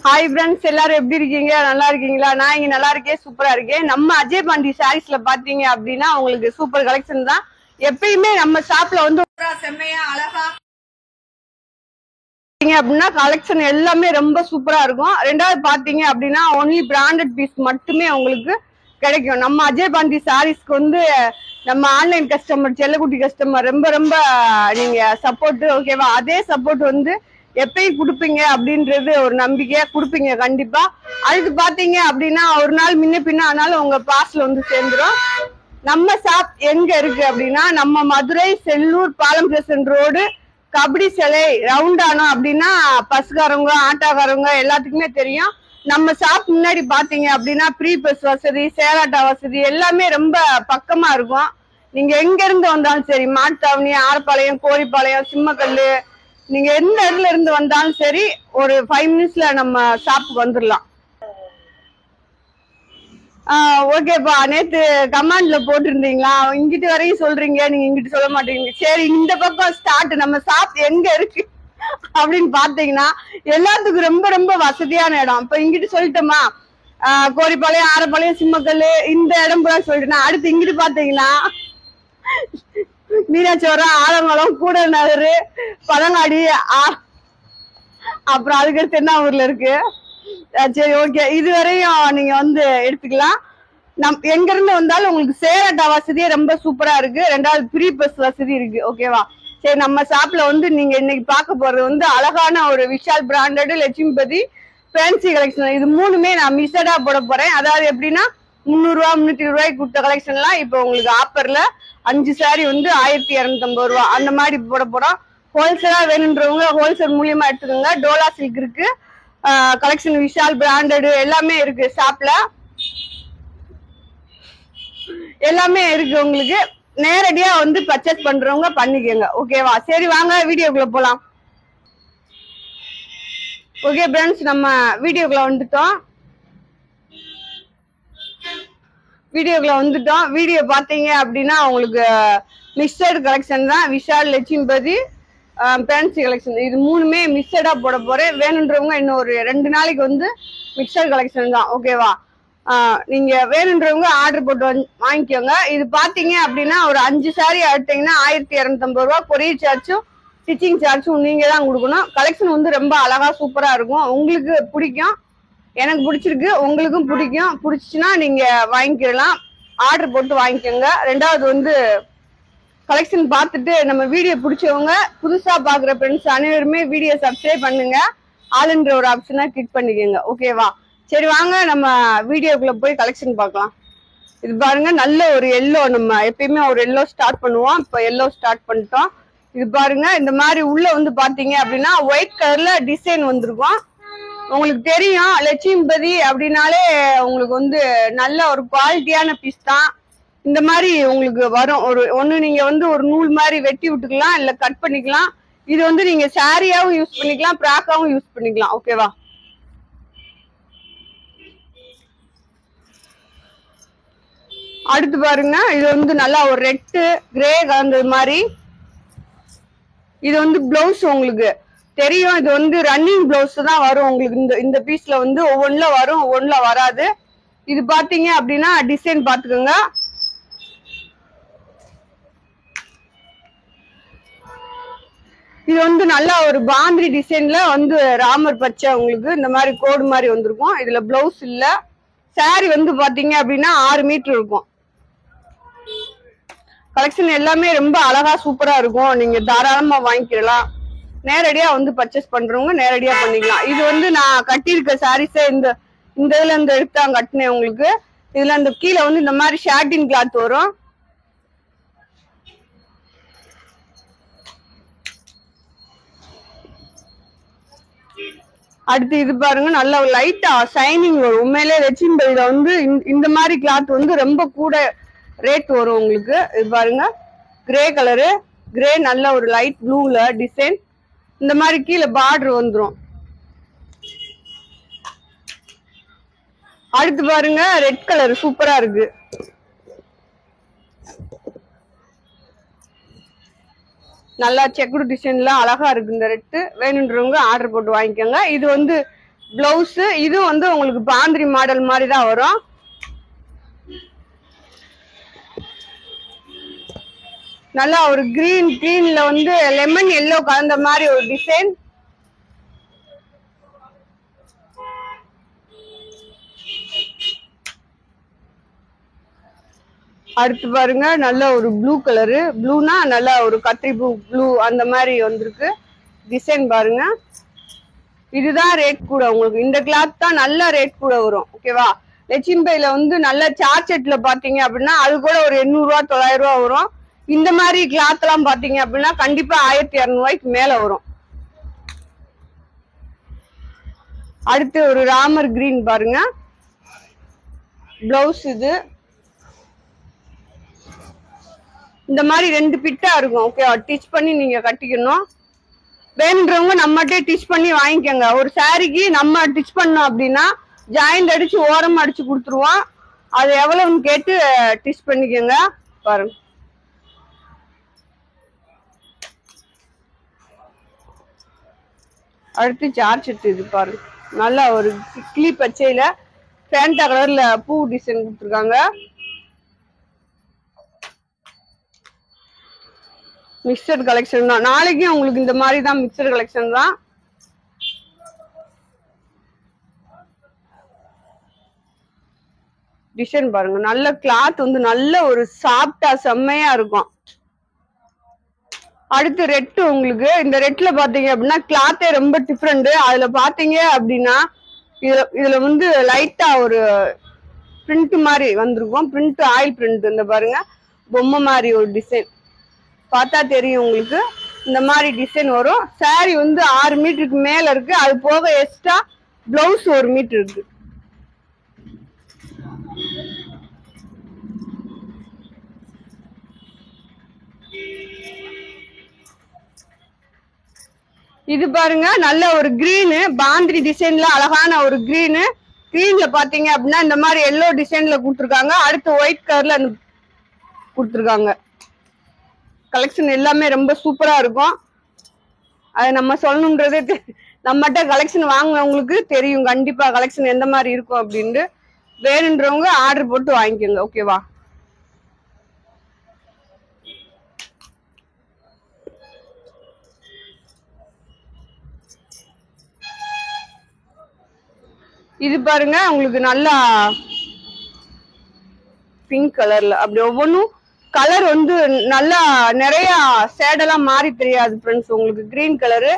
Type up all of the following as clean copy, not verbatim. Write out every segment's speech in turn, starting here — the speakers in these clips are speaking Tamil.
ஹாய் ஃப்ரெண்ட்ஸ், எல்லாரும் எப்படி இருக்கீங்க? நல்லா இருக்கீங்களா? நான் இங்க நல்லா இருக்கேன், சூப்பரா இருக்கேன். நம்ம அஜய் பாண்டி சாரீஸ்ல பாத்தீங்க அப்படின்னா உங்களுக்கு சூப்பர் கலெக்ஷன் தான். எப்பயுமே நம்ம ஷாப்ல வந்து செம்மையா அழகா அப்படின்னா கலெக்ஷன் எல்லாமே ரொம்ப சூப்பரா இருக்கும். ரெண்டாவது பாத்தீங்க அப்படின்னா ஒன்லி பிராண்டட் பீஸ் மட்டுமே உங்களுக்கு கிடைக்கும். நம்ம அஜய் பாண்டி சாரீஸ்க்கு வந்து நம்ம ஆன்லைன் கஸ்டமர், செல்லக்குட்டி கஸ்டமர் ரொம்ப ரொம்ப நீங்க சப்போர்ட், ஓகேவா? அதே சப்போர்ட் வந்து எப்பயும் கொடுப்பீங்க அப்படின்றது ஒரு நம்பிக்கையா கொடுப்பீங்க கண்டிப்பா. அதுக்கு பாத்தீங்க அப்படின்னா ஒரு நாள் முன்ன பின்ன ஆனாலும் உங்க பாஸ்ல வந்து சேர்ந்துரும். நம்ம ஷாப் எங்க இருக்கு அப்படின்னா நம்ம மதுரை செல்லூர் பாலம் ஸ்டேஷன் ரோடு கபடி சிலை ரவுண்டானோ அப்படின்னா பஸ்காரவங்க ஆட்டோக்காரவங்க எல்லாத்துக்குமே தெரியும். நம்ம ஷாப் முன்னாடி பாத்தீங்க அப்படின்னா ப்ரீ பஸ் வசதி, சேராட்டா வசதி எல்லாமே ரொம்ப பக்கமா இருக்கும். நீங்க எங்க இருந்து வந்தாலும் சரி, மாட்டுத்தாவணி, ஆரப்பாளையம், கோரிப்பாளையம், சிம்மக்கல்லு, நீங்க எந்த இடத்துல இருந்து வந்தாலும் சரி ஒரு 5 மினிட்ஸ்ல நம்ம ஷாப்புக்கு வந்துடலாம். ஓகேப்பா, நேத்து கமாண்ட்ல போட்டிருந்தீங்களா? இங்கிட்டு வரையும் சொல்றீங்க, நீங்க இங்கிட்டு சொல்ல மாட்டீங்க. சரி, இந்த பக்கம் ஸ்டார்ட். நம்ம ஷாப் எங்க இருக்கு அப்படின்னு பாத்தீங்கன்னா எல்லாத்துக்கும் ரொம்ப ரொம்ப வசதியான இடம். இப்ப இங்கிட்டு சொல்லிட்டோமா, கோரிப்பாளையம், ஆரப்பாளையம், சிம்மக்கல்லு இந்த இடம் போல சொல்லிட்டேன். அடுத்து இங்கிட்டு பாத்தீங்கன்னா மீனாட்சிவரம், ஆலங்குளம், கூடல் நகர், பழங்காடி, அப்புறம் அதுக்கு தென்னாவூர்ல இருக்கு. சரி, ஓகே, இதுவரையும் நீங்க வந்து எடுத்துக்கலாம். எங்க இருந்து வந்தாலும் உங்களுக்கு சேராட்டா வசதியே ரொம்ப சூப்பரா இருக்கு. ரெண்டாவது ப்ரீ பஸ் வசதி இருக்கு, ஓகேவா? சரி, நம்ம ஷாப்ல வந்து நீங்க இன்னைக்கு பார்க்க போறது வந்து அழகான ஒரு Vishal branded, Lakshmipathi, fancy collection. இது மூணுமே நான் மிஸ்டா போட போறேன். அதாவது எப்படின்னா 300 ரூபா 320 ரூபாய்க்கு கொடுத்த கலெக்ஷன் எல்லாம் இப்போ உங்களுக்கு ஆப்பர்ல 5 சாரி வந்து 1250 ரூபா அந்த மாதிரி போட போறோம். ஹோல்சேலா வேணுன்றவங்க ஹோல்சேல் மூலியமா எடுத்துக்கோங்க. டோலா சில்க் இருக்கு, கலெக்ஷன் விஷால் பிராண்டட் எல்லாமே இருக்கு. ஷாப்ல எல்லாமே இருக்கு. உங்களுக்கு நேரடியா வந்து பர்ச்சேஸ் பண்றவங்க பண்ணிக்கோங்க, ஓகேவா? சரி, வாங்க வீடியோக்குள்ள போலாம். ஓகே ஃப்ரெண்ட்ஸ், நம்ம வீடியோக்குள்ள வந்துட்டோம். வீடியோ பாத்தீங்க அப்படின்னா உங்களுக்கு மிக்சட் கலெக்ஷன் தான். விஷால், லட்சுமிபதி, ஃபேன்சி கலெக்ஷன் இது மூணுமே மிக்சடா போட போறேன். வேணுன்றவங்க இன்னும் ஒரு 2 நாளைக்கு வந்து மிக்சட் கலெக்ஷன் தான், ஓகேவா? நீங்க வேணுன்றவங்க ஆர்டர் போட்டு வாங்கிக்கோங்க. இது பாத்தீங்க அப்படின்னா ஒரு 5 சாரி எடுத்தீங்கன்னா 1250 ரூபா. கொரியர் சார்ஜும் ஸ்டிச்சிங் சார்ஜும் நீங்க தான் கொடுக்கணும். கலெக்ஷன் வந்து ரொம்ப அழகா சூப்பரா இருக்கும். உங்களுக்கு பிடிக்கும், எனக்கு பிடிச்சிருக்கு, உங்களுக்கும் பிடிக்கும். பிடிச்சுன்னா நீங்க வாங்கிக்கலாம், ஆர்டர் போட்டு வாங்கிக்கோங்க. ரெண்டாவது வந்து கலெக்ஷன் பார்த்துட்டு நம்ம வீடியோ பிடிச்சவங்க, புதுசா பாக்குற ஃப்ரெண்ட்ஸ் அனைவருமே வீடியோ சப்ஸ்கிரைப் பண்ணுங்க, ஆல்ன்ற ஒரு ஆப்ஷனை கிளிக் பண்ணிக்கோங்க, ஓகேவா? சரி, வாங்க நம்ம வீடியோக்குள்ள போய் கலெக்ஷன் பார்க்கலாம். இது பாருங்க, நல்ல ஒரு எல்லோ. நம்ம எப்பயுமே ஒரு எல்லோ ஸ்டார்ட் பண்ணுவோம், இப்ப எல்லோ ஸ்டார்ட் பண்ணிட்டோம். இது பாருங்க, இந்த மாதிரி உள்ள வந்து பாத்தீங்க அப்படின்னா ஒயிட் கலர்ல டிசைன் வந்திருக்கும். உங்களுக்கு தெரியும் லட்சுமிபதி அப்படின்னாலே உங்களுக்கு வந்து நல்ல ஒரு குவாலிட்டியான பீஸ் தான். இந்த மாதிரி உங்களுக்கு வரும். ஒண்ணு நீங்க வந்து ஒரு நூல் மாதிரி வெட்டி விட்டுக்கலாம், இல்ல கட் பண்ணிக்கலாம். இது வந்து நீங்க சாரியாவும் யூஸ் பண்ணிக்கலாம், பிராக்காவும் யூஸ் பண்ணிக்கலாம், ஓகேவா? அடுத்து பாருங்க, இது வந்து நல்லா ஒரு ரெட் கிரே கலந்தது மாதிரி. இது வந்து பிளவுஸ் உங்களுக்கு தெரியும், இது வந்து ரன்னிங் பிளவுஸ் தான் வரும் உங்களுக்கு. இந்த பீஸ்ல வந்து ஒவ்வொன்றுல வரும், ஒவ்வொன்றுல வராது. இது பாத்தீங்க அப்படின்னா டிசைன் பாத்துக்கோங்க. இது வந்து நல்லா ஒரு பாந்திரி டிசைன்ல வந்து ராமர் பச்சை உங்களுக்கு இந்த மாதிரி கோடு மாதிரி வந்திருக்கும். இதுல பிளவுஸ் இல்ல. சாரி வந்து பாத்தீங்க அப்படின்னா 6 மீட்டர் இருக்கும். கலெக்ஷன் எல்லாமே ரொம்ப அழகா சூப்பரா இருக்கும். நீங்க தாராளமா வாங்கிக்கலாம். நேரடியா வந்து பர்ச்சேஸ் பண்றவங்க நேரடியா பண்ணிக்கலாம். இது வந்து நான் கட்டியிருக்க சாரீஸே இந்த இதுல இருந்து எடுத்தாங்க கட்டினேன் உங்களுக்கு. இதுல இந்த கீழே வந்து இந்த மாதிரி ஷார்டின் கிளாத் வரும். அடுத்து இது பாருங்க, நல்ல லைட்டா ஷைனிங் வரும். உண்மையிலே லட்சுமிபதியில வந்து இந்த மாதிரி கிளாத் வந்து ரொம்ப கூட ரேட் வரும் உங்களுக்கு. இது பாருங்க, கிரே கலரு, கிரே நல்ல ஒரு லைட் ப்ளூல டிசைன். இந்த மாதிரி கீழே பார்டர் வந்துடும். அடுத்து பாருங்க, ரெட் கலர் சூப்பரா இருக்கு. நல்லா செக்குடு டிசைன்லாம் அழகா இருக்கு. இந்த ரெட்டு வேணுன்றவங்க ஆர்டர் போட்டு வாங்கிக்கோங்க. இது வந்து பிளவுஸ் இது வந்து உங்களுக்கு பாந்திரி மாடல் மாதிரி தான் வரும். நல்லா ஒரு கிரீன்ல வந்து லெமன் எல்லோ கலந்த மாதிரி ஒரு டிசைன். அடுத்து பாருங்க நல்ல ஒரு ப்ளூ கலரு, ப்ளூனா நல்லா ஒரு கத்திரி ப்ளூ அந்த மாதிரி வந்திருக்கு டிசைன் பாருங்க. இதுதான் ரேட் கூட உங்களுக்கு, இந்த கிளாத் தான் நல்ல ரேட் கூட வரும். ஓகேவா? லட்சுமிபையில வந்து நல்ல சார்ஜெட்ல பாத்தீங்க அப்படின்னா அது கூட ஒரு 800 ரூபா 900 ரூபா வரும். இந்த மாதிரி கிளாத் எல்லாம் பாத்தீங்க அப்படின்னா கண்டிப்பா 1200 ரூபாய்க்கு மேல வரும். அடுத்து ஒரு ராமர் கிரீன் பாருங்க, பிளவுஸ் இது இந்த மாதிரி 2 பிட்டா இருக்கும். ஓகேவா? டிச் பண்ணி நீங்க கட்டிக்கணும். வேணுன்றவங்க நம்மகிட்டே டிச் பண்ணி வாங்கிக்கோங்க. ஒரு சாரிக்கு நம்ம டிச் பண்ணோம் அப்படின்னா ஜாயிண்ட் அடிச்சு ஓரம் அடிச்சு கொடுத்துருவோம். அது எவ்வளவுன்னு கேட்டு டிச் பண்ணிக்கோங்க. பாருங்க அடுத்து சார்ஜெட் இது பாருங்க, நல்லா ஒரு கிளி பச்சையில ஃபேண்டா கலர்ல பூ டிசைன் கொடுத்துருக்காங்க. மிக்சட் கலெக்ஷன் தான். நாளைக்கும் உங்களுக்கு இந்த மாதிரி தான் மிக்சட் கலெக்ஷன் தான். டிசைன் பாருங்க, நல்ல கிளாத் வந்து நல்ல ஒரு சாஃப்டா செம்மையா இருக்கும். அடுத்து ரெட், உங்களுக்கு இந்த ரெட்ல பாத்தீங்க அப்படின்னா கிளாத்தே ரொம்ப டிஃப்ரெண்ட். அதுல பாத்தீங்க அப்படின்னா இதுல வந்து லைட்டா ஒரு பிரிண்ட் மாதிரி வந்திருக்கும். பிரிண்ட் ஆயில் பிரிண்ட், இந்த பாருங்க பொம்மை மாதிரி ஒரு டிசைன் பார்த்தா தெரியும் உங்களுக்கு. இந்த மாதிரி டிசைன் வரும். சாரி வந்து 6 மீட்டருக்கு மேல இருக்கு. அது போக எக்ஸ்ட்ரா பிளவுஸ் 1 மீட்டர் இருக்கு. இது பாருங்க நல்ல ஒரு கிரீனு, பாந்திரி டிசைன்ல அழகான ஒரு கிரீனு. கிரீன்ல பாத்தீங்க அப்படின்னா இந்த மாதிரி எல்லோ டிசைன்ல கொடுத்துருக்காங்க. அடுத்து ஒயிட் கலர்ல கொடுத்துருக்காங்க. கலெக்ஷன் எல்லாமே ரொம்ப சூப்பரா இருக்கும். அது நம்ம சொல்லணும்ன்றதே நம்மகிட்ட கலெக்ஷன் வாங்குறவங்களுக்கு தெரியும் கண்டிப்பா கலெக்ஷன் எந்த மாதிரி இருக்கும் அப்படின்ட்டு. வேணுன்றவங்க ஆர்டர் போட்டு வாங்கிக்கோங்க. ஓகேவா? இது பாருங்க உங்களுக்கு நல்லா பிங்க் கலர்ல அப்படி ஒவ்வொன்றும் கலர் வந்து நல்லா நிறைய ஷேடெல்லாம் மாறி தெரியாது ஃப்ரெண்ட்ஸ். உங்களுக்கு கிரீன் கலரு,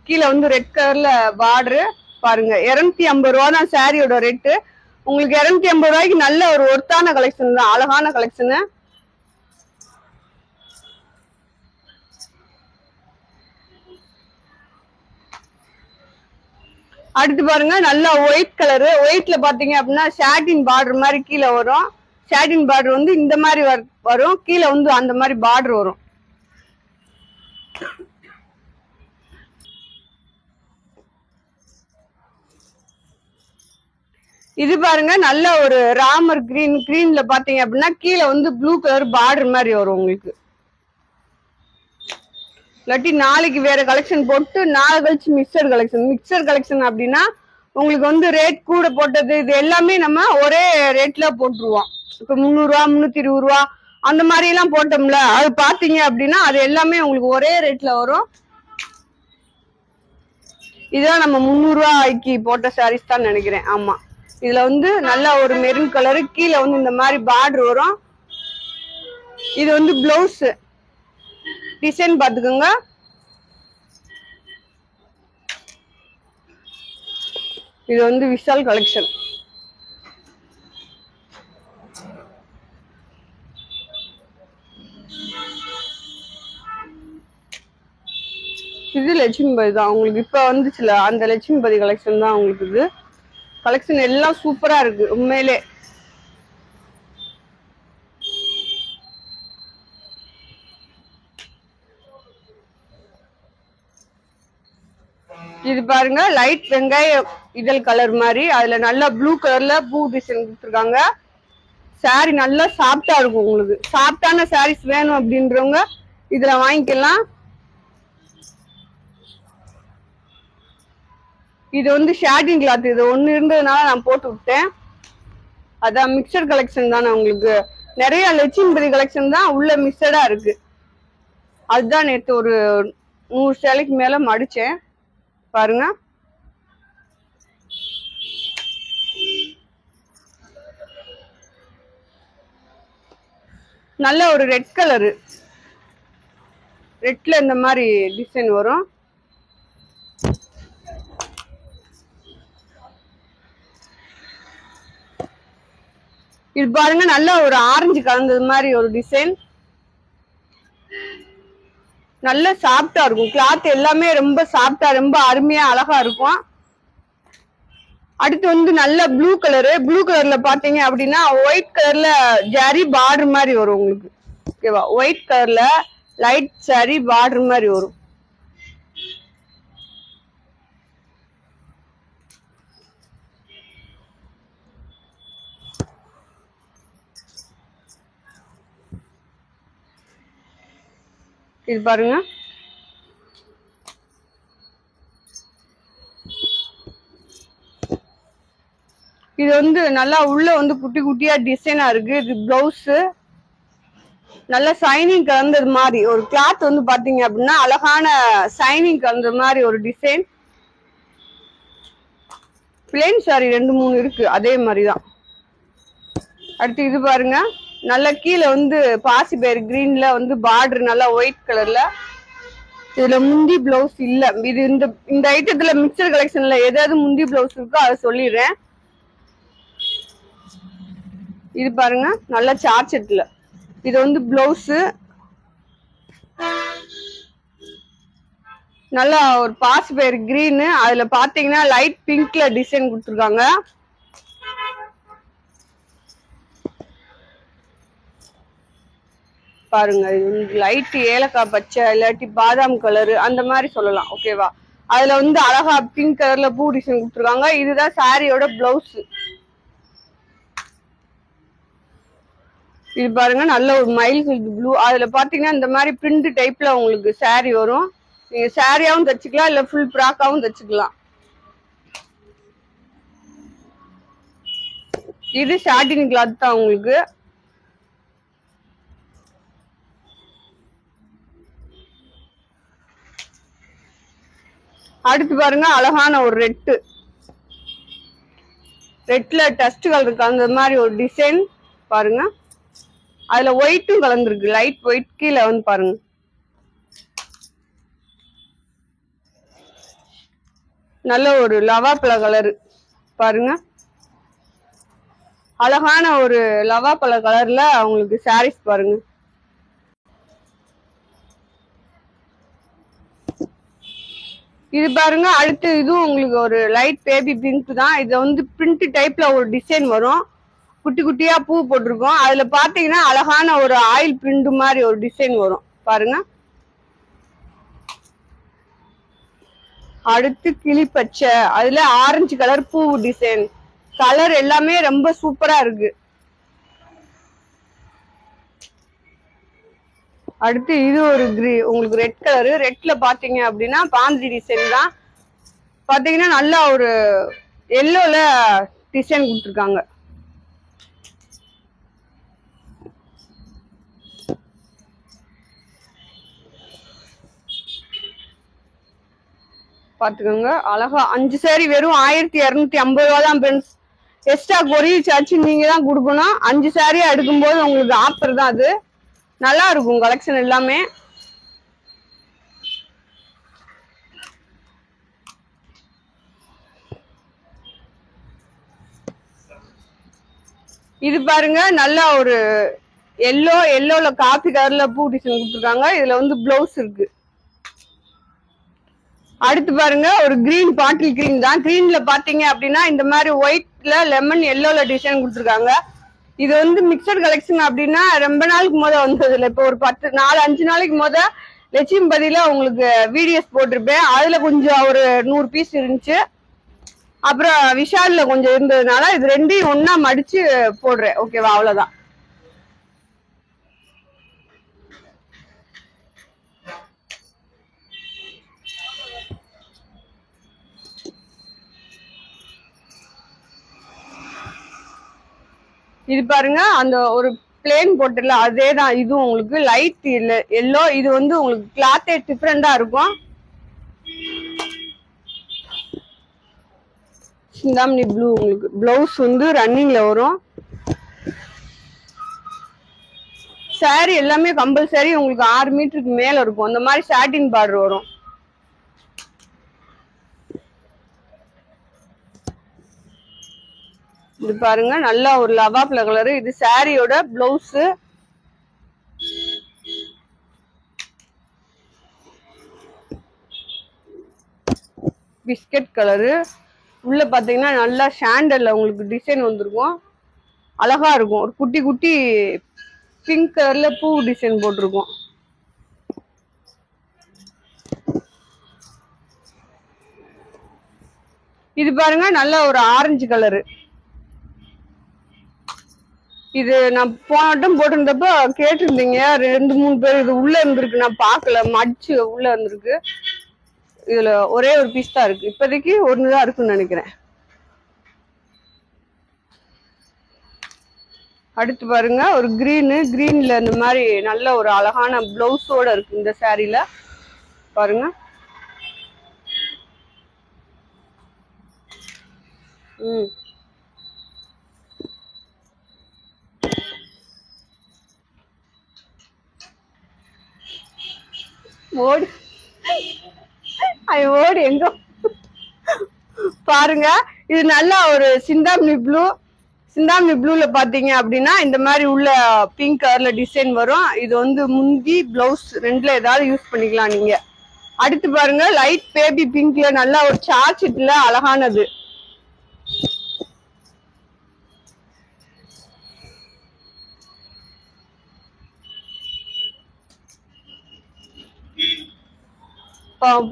கீழே வந்து ரெட் கலர்ல பார்டரு பாருங்க. 250 ரூபா தான் சாரியோட ரேட்டு. உங்களுக்கு 250 ரூபாய்க்கு நல்ல ஒரு ஒர்த்தான கலெக்ஷன் தான், அழகான கலெக்ஷனு. அடுத்து பாருங்க நல்ல ஒயிட் கலரு. ஒயிட்ல பாத்தீங்க அப்படின்னா ஷாட்டின் பார்டர் மாதிரி கீழே வரும். ஷாட்டின் பார்டர் வந்து இந்த மாதிரி வரும், கீழே வந்து அந்த மாதிரி பார்டர் வரும். இது பாருங்க நல்ல ஒரு ராமர் கிரீன். கிரீன்ல பாத்தீங்க அப்படின்னா கீழே வந்து ப்ளூ கலர் பார்டர் மாதிரி வரும் உங்களுக்கு. இல்லாட்டி நாளைக்கு வேற கலெக்ஷன் போட்டு நாளை கழிச்சு மிக்சர் கலெக்ஷன். மிக்சர் கலெக்ஷன் அப்படின்னா உங்களுக்கு வந்து ரேட் கூட போட்டது இது எல்லாமே நம்ம ஒரே ரேட்ல போட்டுருவோம். இப்ப 300 ரூபா 320 ரூபா அந்த மாதிரி எல்லாம் போட்டோம்ல, அது பாத்தீங்க அப்படின்னா அது எல்லாமே உங்களுக்கு ஒரே ரேட்ல வரும். இதான் நம்ம 300 ரூபாய்க்கு போட்ட சாரீஸ் தான் நினைக்கிறேன். ஆமா, இதுல வந்து நல்ல ஒரு மெரூன் கலரு, கீழே வந்து இந்த மாதிரி பார்டர் வரும். இது வந்து பிளவுஸ் டிசைன் பாத்துக்கோங்க. இது வந்து விஷால் கலெக்ஷன். இது லட்சுமிபதி தான் உங்களுக்கு இப்ப வந்துச்சுல, அந்த லட்சுமிபதி கலெக்ஷன் தான் உங்களுக்கு. இது கலெக்ஷன் எல்லாம் சூப்பரா இருக்கு உண்மையிலே. இது பாருங்க லைட் வெங்காய இதழ் கலர் மாதிரி, அதுல நல்லா ப்ளூ கலர்ல பூ டிசைன் கொடுத்துருக்காங்க. சாரி நல்லா சாஃப்டா இருக்கும். உங்களுக்கு சாஃப்டான சாரீஸ் வேணும் அப்படின்றவங்க இதுல வாங்கிக்கலாம். இது வந்து ஷாட்டிங் கிளாத், இது ஒண்ணு இருந்ததுனால நான் போட்டு விட்டேன். அதான் மிக்சர் கலெக்ஷன் தானே உங்களுக்கு, நிறைய லட்சுமிபதி கலெக்ஷன் தான் உள்ள மிக்சடா இருக்கு. அதுதான் நேற்று ஒரு 100 சேலைக்கு மேல மடிச்சேன் பாருங்க. நல்ல ஒரு ரெட் கலரு, ரெட்ல இந்த மாதிரி டிசைன் வரும். இது பாருங்க நல்ல ஒரு ஆரஞ்சு கலந்தது மாதிரி ஒரு டிசைன். நல்ல சாஃப்டா இருக்கும், கிளாத் எல்லாமே ரொம்ப சாஃப்டா ரொம்ப அருமையா அழகா இருக்கும். அடுத்து வந்து நல்ல ப்ளூ கலரு, ப்ளூ கலர்ல பாத்தீங்க அப்படின்னா ஒயிட் கலர்ல ஜரி பார்டர் மாதிரி வரும் உங்களுக்கு. ஓகேவா, ஒயிட் கலர்ல லைட் ஜரி பார்டர் மாதிரி வரும். இது பாருங்க, இது வந்து நல்லா உள்ள வந்து குட்டி குட்டியா டிசைனா இருக்கு. இது பிளவுஸ் நல்ல சைனிங் கலந்தது மாதிரி ஒரு கிளாத் வந்து பாத்தீங்க அப்படின்னா அழகான சைனிங் கலந்தது மாதிரி ஒரு டிசைன். பிளேன் சாரி 2-3 இருக்கு அதே மாதிரிதான். அடுத்து இது பாருங்க, நல்ல கீழே வந்து பாசி பயிர் கிரீன்ல வந்து பார்டர் நல்லா ஒயிட் கலர்ல. இதுல முந்தி பிளவுஸ் இல்ல. இது இந்த ஐட்டத்துல மிக்சர் கலெக்ஷன்ல எதாவது முந்தி பிளவுஸ் இருக்கோ அதை சொல்லிடுறேன். இது பாருங்க நல்ல சார்ஜெட்ல, இது வந்து பிளவுஸ் நல்லா ஒரு பாசி பயிர் கிரீன், அதுல பாத்தீங்கன்னா லைட் பிங்க்ல டிசைன் கொடுத்துருக்காங்க. பாருங்க, இது லைட் ஏலக்காய் பச்சை இல்லாட்டி பாதாம் கலரு அந்த மாதிரி சொல்லலாம். ஓகேவா, அதுல வந்து அழகா பிங்க் கலர்ல பூ டிசைன் கொடுத்துருக்காங்க. இதுதான் சாரியோட பிளவுஸ். இது பாருங்க நல்ல ஒரு மயில் ப்ளூ, அதுல பாத்தீங்கன்னா இந்த மாதிரி பிரிண்ட் டைப்ல உங்களுக்கு சாரி வரும். நீங்க சாரியாவும் தச்சுக்கலாம், இல்ல ஃபுல் ஃப்ராக்காவும் தச்சுக்கலாம். இது சாட்டின் கிளாத் தான் உங்களுக்கு. அடுத்து பாருங்க அழகான ஒரு ரெட்ல டஸ்ட் கலர் கலந்த மாதிரி ஒரு டிசைன் பாருங்க. அதுல ஒயிட்டும் கலந்துருக்கு, லைட் ஒயிட். கீழே வந்து பாருங்க நல்ல ஒரு லவாப்பழ கலரு பாருங்க. அழகான ஒரு லவாப்பழ கலர்ல உங்களுக்கு சாரீஸ் பாருங்க. இது பாருங்க, அடுத்து இதுவும் உங்களுக்கு ஒரு லைட் பேபி பிங்க் தான். இது வந்து பிரிண்ட் டைப்ல ஒரு டிசைன் வரும், குட்டி குட்டியா பூ போட்டிருக்கோம். அதுல பாத்தீங்கன்னா அழகான ஒரு ஆயில் பிரிண்ட் மாதிரி ஒரு டிசைன் வரும் பாருங்க. அடுத்து கிளி பச்சை, அதுல ஆரஞ்சு கலர் பூ டிசைன். கலர் எல்லாமே ரொம்ப சூப்பரா இருக்கு. அடுத்து இது ஒரு உங்களுக்கு ரெட் கலரு, ரெட்ல பாத்தீங்க அப்படின்னா பாந்தி டிசைன் தான். பாத்தீங்கன்னா நல்லா ஒரு எல்லோல டிசைன் கொடுத்துருக்காங்க. பாத்துக்கோங்க அழகா 5 சாரி வெறும் 1250 ரூபா தான் ஃப்ரெண்ட்ஸ். எக்ஸ்ட்ரா கொரியர் சார்ஜ் நீங்க தான் கொடுக்கணும். 5 சாரியா எடுக்கும்போது உங்களுக்கு ஆஃபர் தான் அது. நல்லா இருக்கும் கலெக்ஷன் எல்லாமே. இது பாருங்க நல்லா ஒரு எல்லோல காபி கலர்ல பூ டிசைன் கொடுத்துருக்காங்க. இதுல வந்து பிளவுஸ் இருக்கு. அடுத்து பாருங்க ஒரு கிரீன், பாட்டில் கிரீன் தான். கிரீன்ல பாத்தீங்க அப்படின்னா இந்த மாதிரி ஒயிட்ல லெமன் எல்லோல டிசைன் கொடுத்துருக்காங்க. இது வந்து மிக்சர் கலெக்ஷன் அப்படின்னா ரொம்ப நாளுக்கு வந்தது இல்லை. இப்போ ஒரு 5 நாளைக்கு லட்சுமிபதியில உங்களுக்கு வீடியோஸ் போட்டிருப்பேன். அதுல கொஞ்சம் ஒரு 100 பீஸ் இருந்துச்சு. அப்புறம் விஷால்ல கொஞ்சம் இருந்ததுனால இது ரெண்டையும் ஒன்னா மடிச்சு போடுறேன். ஓகேவா, அவ்வளவுதான். இது பாருங்க அந்த ஒரு பிளேன் போட்டுல அதே தான் இதுவும் உங்களுக்கு லைட் எல்லோ. இது வந்து உங்களுக்கு கிளாத்தே டிஃப்ரெண்டா இருக்கும். சிந்தாமணி ப்ளூ உங்களுக்கு பிளவுஸ் வந்து ரன்னிங்ல வரும். சாரி எல்லாமே கம்பல்சரி உங்களுக்கு 6 மீட்டருக்கு மேல இருக்கும். அந்த மாதிரி சாட்டின் பார்டர் வரும். இது பாருங்க நல்லா ஒரு லவாப்ல கலரு. இது சாரியோட பிளவுஸ். Biscuit colour. உள்ள பாத்தீங்கன்னா நல்லா சாண்டல்ல உங்களுக்கு டிசைன் வந்திருக்கும். அழகா இருக்கும். ஒரு குட்டி குட்டி பிங்க் கலர்ல பூ டிசைன் போட்டிருக்கும். இது பாருங்க நல்ல ஒரு ஆரஞ்சு கலரு. இது நான் போன வட்டம் போட்டிருந்தப்ப கேட்டிருந்தீங்க 2-3 பேர். இது உள்ள இருந்திருக்கு, நான் பாக்கல, மடிச்சு உள்ள இருந்திருக்கு. இதுல ஒரே ஒரு பீஸ் தான் இருக்கு இப்போதைக்கு. ஒண்ணுதான் இருக்குன்னு நினைக்கிறேன். அடுத்து பாருங்க ஒரு கிரீன்ல இந்த மாதிரி நல்ல ஒரு அழகான பிளவுஸோட இருக்கு இந்த சாரீல. பாருங்க. ஓடி ஓடி எங்க பாருங்க. இது நல்லா ஒரு சிந்தாமணி ப்ளூ. சிந்தாமணி ப்ளூல பாத்தீங்க அப்படின்னா இந்த மாதிரி உள்ள பிங்க் கலர்ல டிசைன் வரும். இது வந்து முந்தி பிளவுஸ் ரெண்டுல ஏதாவது யூஸ் பண்ணிக்கலாம் நீங்க. அடுத்து பாருங்க லைட் பேபி பிங்க்ல நல்லா ஒரு சார்ட்ல அழகானது.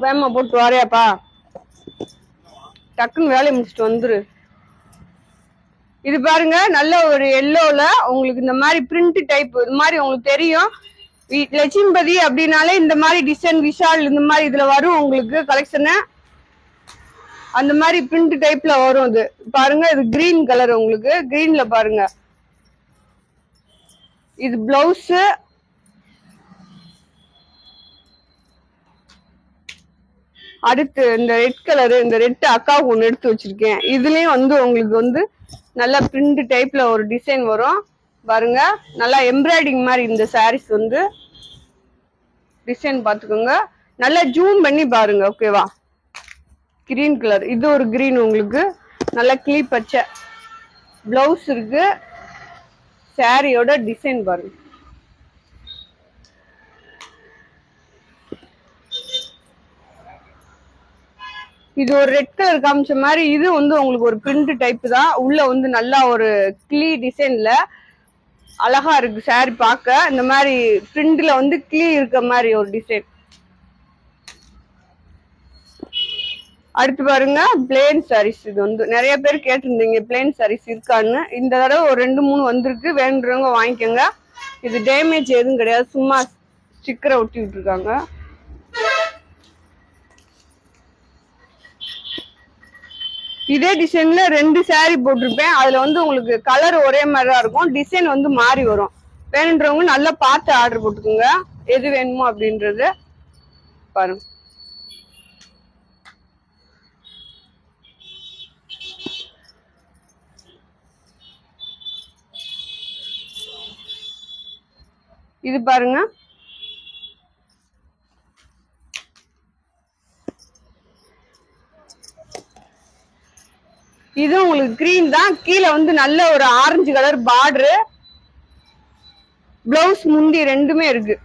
வேமா போட்டு வரையாப்பா, டக்குன்னு வேலையை முடிச்சுட்டு வந்துரு. இது பாருங்க நல்ல ஒரு எல்லோல உங்களுக்கு இந்த மாதிரி பிரிண்ட் டைப். இது மாதிரி உங்களுக்கு தெரியும் லட்சுமிபதி அப்படின்னாலே இந்த மாதிரி டிசைன் விஷால் இந்த மாதிரி இதுல வரும் உங்களுக்கு கலெக்ஷனு. அந்த மாதிரி பிரிண்ட் டைப்ல வரும். இது பாருங்க இது கிரீன் கலர். உங்களுக்கு கிரீன்ல பாருங்க இது பிளவுஸ். அடுத்து இந்த ரெட் கலரு. இந்த ரெட் அக்காவுக்கு ஒண்ணு எடுத்து வச்சிருக்கேன். இதுலயும் வந்து உங்களுக்கு வந்து நல்லா பிரிண்ட் டைப்ல ஒரு டிசைன் வரும். பாருங்க நல்லா எம்ப்ராய்டிங் மாதிரி இந்த சாரீஸ் வந்து டிசைன் பாத்துக்கோங்க. நல்லா ஜூம் பண்ணி பாருங்க. ஓகேவா. Green colour. இது ஒரு கிரீன் உங்களுக்கு நல்லா கிளி பச்சை பிளவுஸ் இருக்கு. சாரியோட டிசைன் பாருங்க. இது ஒரு ரெட் கலர் காமிச்ச மாதிரி. இது வந்து உங்களுக்கு ஒரு பிரிண்ட் டைப் தான். உள்ள வந்து நல்லா ஒரு கிளி டிசைன்ல அழகா இருக்கு சாரி பார்க்க. இந்த மாதிரி பிரிண்ட்ல வந்து கிளி இருக்க மாதிரி ஒரு டிசைன். அடுத்து பாருங்க பிளேன் சாரீஸ். இது வந்து நிறைய பேர் கேட்டிருந்தீங்க பிளேன் சாரீஸ் இருக்கான்னு. இந்த தடவை ஒரு 2-3 வந்திருக்கு. வேணுன்றவங்க வாங்கிக்கோங்க. இது டேமேஜ் எதுவும் கிடையாது. சும்மா ஸ்டிக்கரை ஒட்டி விட்டுருக்காங்க. இதே டிசைன்ல 2 சாரி போட்டிருப்பேன். அதுல வந்து உங்களுக்கு கலர் ஒரே மாதிரிதான் இருக்கும். டிசைன் வந்து மாறி வரும். வேணுன்றவங்க நல்லா பார்த்து ஆர்டர் போட்டுக்கோங்க எது வேணுமோ அப்படின்றது. பாருங்க இது பாருங்க. இது உங்களுக்கு கிரீன் தான். கீழே வந்து நல்ல ஒரு ஆரஞ்சு கலர் பார்டரு. பிளவுஸ் முந்தி ரெண்டுமே இருக்கு.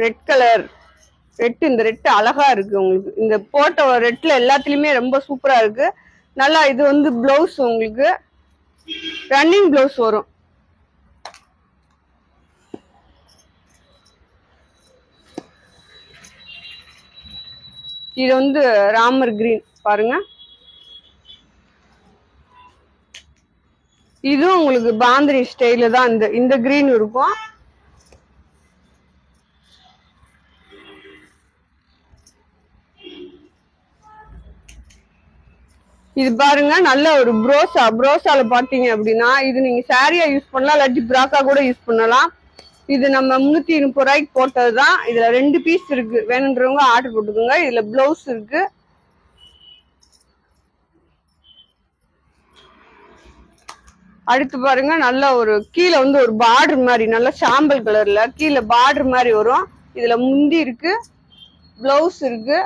Red colour. ரெட். இந்த ரெட் அழகா இருக்கு உங்களுக்கு. இந்த போட்ட ரெட்ல எல்லாத்துலயுமே ரொம்ப சூப்பரா இருக்கு. நல்லா இது வந்து பிளவுஸ் உங்களுக்கு ரன்னிங் பிளவுஸ் வரும். இது வந்து ராமர் கிரீன் பாருங்க. இதுவும் உங்களுக்கு பாந்தினி ஸ்டைல தான் இந்த கிரீன் இருக்கும். இது பாருங்க நல்ல ஒரு ப்ரோசால பாத்தீங்க அப்படின்னா இது நீங்க சாரியா யூஸ் பண்ணலாம், இல்லாட்டி பிராக்கா கூட யூஸ் பண்ணலாம். இது நம்ம 330 ரூபாய்க்கு போட்டதுதான். இதுல 2 பீஸ் இருக்கு, வேணுன்றவங்க ஆர்டர் போட்டுக்கோங்க. இதுல பிளவுஸ் இருக்கு. அடுத்து பாருங்க நல்ல ஒரு கீழே வந்து ஒரு பார்டர் மாதிரி நல்ல சாம்பல் கலர்ல கீழே பார்டர் மாதிரி வரும். இதுல முந்தி இருக்கு, பிளவுஸ் இருக்கு.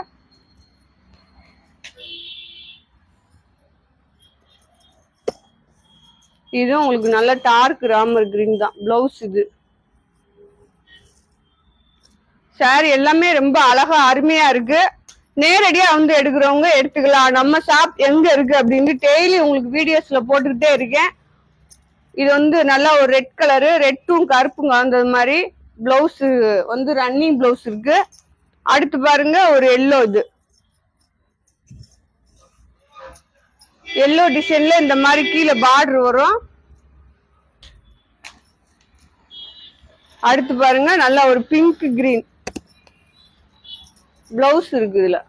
இது உங்களுக்கு நல்ல டார்க் ராமர் கிரீன் தான் பிளவுஸ். இது சாரி எல்லாமே ரொம்ப அழகா அருமையா இருக்கு. நேரடியா வந்து எடுக்கிறவங்க எடுத்துக்கலாம். நம்ம ஷாப் எங்க இருக்கு அப்படின்னு டெய்லி உங்களுக்கு வீடியோஸ்ல போட்டுக்கிட்டே இருக்கேன். இது வந்து நல்லா ஒரு ரெட் கலரு, ரெட்டும் கருப்பும் கலந்தது மாதிரி பிளவுஸ் வந்து ரன்னிங் பிளவுஸ் இருக்கு. அடுத்து பாருங்க ஒரு எல்லோ, இது எல்லோ டிசைன்ல இந்த மாதிரி கீழே பார்டர் வரும். அடுத்து பாருங்க நல்லா ஒரு பிங்க் கிரீன் பிளவுஸ் இருக்கு. இதுல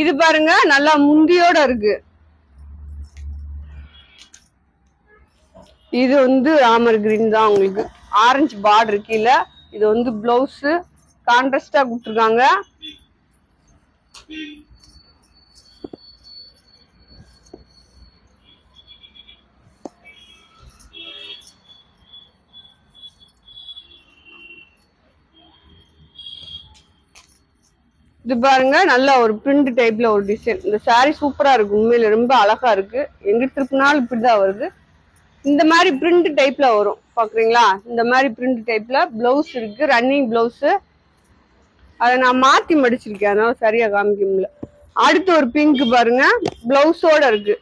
இது பாருங்க நல்லா முந்தியோட இருக்கு. இது வந்து ராமர் கிரீன் தான், உங்களுக்கு ஆரஞ்சு பார்டர் கீழே. இது வந்து பிளவுஸ் கான்ட்ராஸ்டா கொடுத்துருக்காங்க. இது பாருங்க நல்ல ஒரு பிரிண்ட் டைப்ல ஒரு டிசைன். இந்த சாரி சூப்பரா இருக்கு, உண்மையில ரொம்ப அழகா இருக்கு. எங்க திருப்பினாலும் இப்படிதான் வருது. இந்த மாதிரி பிரிண்ட் டைப்ல வரும், பாக்குறீங்களா? இந்த மாதிரி பிரிண்ட் டைப்ல பிளவுஸ் இருக்கு, ரன்னிங் பிளவுஸ். அதை நான் மாத்தி மடிச்சிருக்கேன், அதனால சரியா காமிக்க முடியல. அடுத்து ஒரு பிங்க் பாருங்க பிளவுஸோட இருக்கு.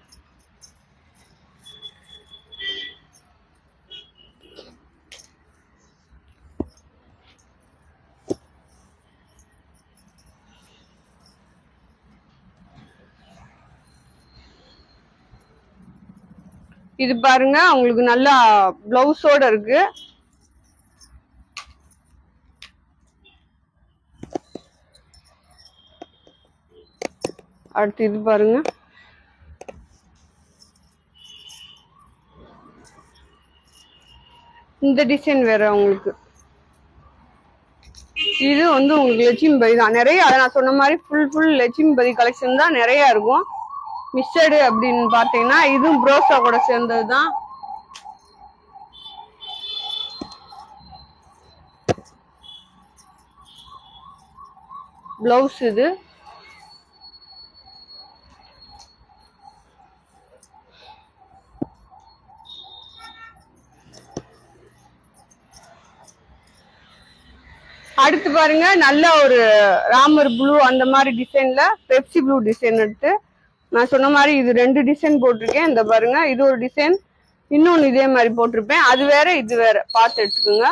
இது பாருங்க உங்களுக்கு நல்லா பிளவுஸோட இருக்கு. அடுத்து இது பாருங்க இந்த டிசைன் வேற உங்களுக்கு. இது வந்து உங்களுக்கு லட்சுமிபதி தான். நிறைய அதை நான் சொன்ன மாதிரி ஃபுல் லட்சுமிபதி கலெக்ஷன் தான் நிறைய இருக்கும். மிஸ்டடு அப்படின்னு பாத்தீங்கன்னா இதுவும் ப்ரோசா கூட சேர்ந்ததுதான். பிளவுஸ் இது. அடுத்து பாருங்க நல்ல ஒரு ராமர் ப்ளூ அந்த மாதிரி டிசைன்ல பெப்சி ப்ளூ டிசைன் எடுத்து நான் சொன்ன மாதிரி இது 2 டிசைன் போட்டிருக்கேன். இந்த பாருங்க இது ஒரு டிசைன், இன்னொன்னு இதே மாதிரி போட்டிருப்பேன். அது வேற இது வேற, பார்த்து எடுத்துக்கோங்க.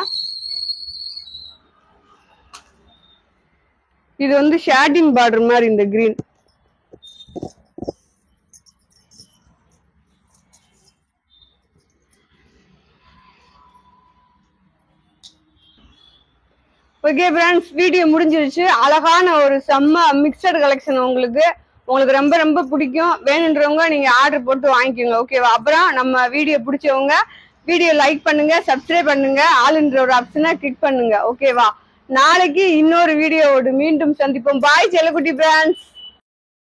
இது வந்து ஷேடிங் பார்டர் மாதிரி இந்த கிரீன். ஓகே ஃப்ரெண்ட்ஸ், வீடியோ முடிஞ்சிருச்சு. அழகான ஒரு செம்ம மிக்சட் கலெக்ஷன் உங்களுக்கு ரொம்ப பிடிக்கும். வேணுன்றவங்க நீங்க ஆர்டர் போட்டு வாங்கிக்கோங்க, ஓகேவா? அப்புறம் நம்ம வீடியோ பிடிச்சவங்க வீடியோ லைக் பண்ணுங்க, சப்ஸ்கிரைப் பண்ணுங்க, ஆல்ன்ற ஒரு ஆப்ஷனை கிளிக் பண்ணுங்க, ஓகேவா? நாளைக்கு இன்னொரு வீடியோவோடு மீண்டும் சந்திப்போம். பாய் செல்லக்குட்டி ஃப்ரெண்ட்ஸ்.